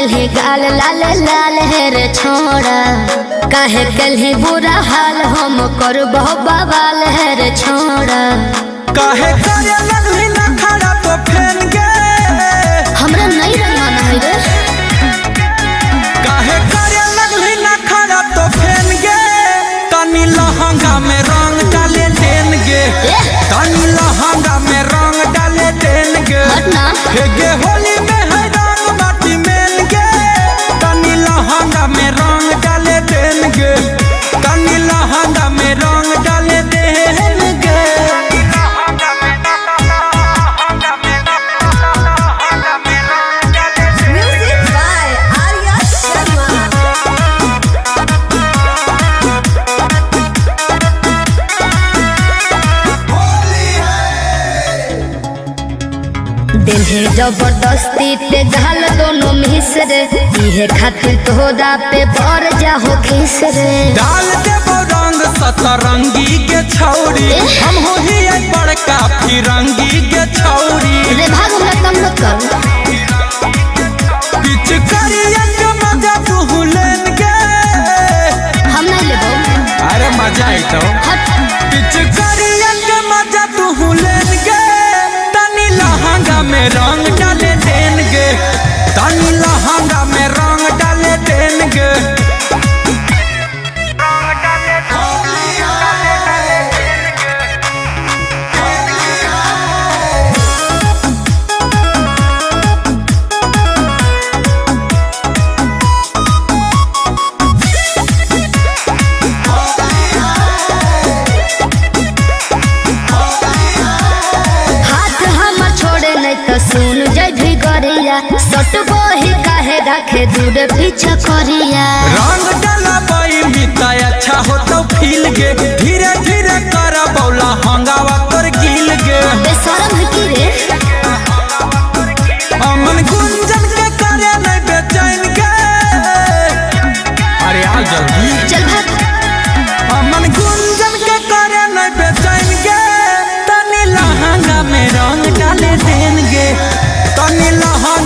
कल्हे गाल लाल लाल है रे छोड़ा, काहे कल्हे बुरा हाल हम करबो बवाल है रे छोड़ा। काहे करे लगली ना खड़ा तो फेन गे, हमरा नहीं रहना है रे। काहे करे लगली ना खड़ा तो फेन गे, तनी लहंगा में रंग डाले देन गे, तनी लहंगा में रंग डाले देन गे। हे गे होली में है रंग माटी मेल गे, तनी लहंगा में रंग डाले देन गे, तनी लहंगा में रंग डाले देन गे। दिल है जबरदस्ती ते घाल दोनों मिसरे, इहे खातिर तोहरा पे बर जाहो खिसरे। डाल देबो रंग सतरंगी के छौरी, हम हो ही एक बड़का फिरंगी के छौरी। रे भाग हमरा तंग मत कर, पिच करिया के मजा तू लेन गे, हम नहीं लेबो। अरे मजा आई तो पिच करिया के मजा तू लेन गे, तनी लहंगा में रंग डाले देन गे, तनी लहंगा में रंग डाले देन गे। सुन जय भी गरिया सटबो ही काहे रखे दूर पीछा करिया। रंग डाला बाई मिता अच्छा हो तो फील गे, धीरे धीरे कर बौला हंगावा कर गिल गे। बेशरम है की रे, अमन गुंजन के करे नहीं बेचैन गे, अरे आ जल्दी चल भाग। अमन गुंजन के करे नहीं बेचैन गे, तनी लहंगा में रंग डाले देन गे, तनी लहंगा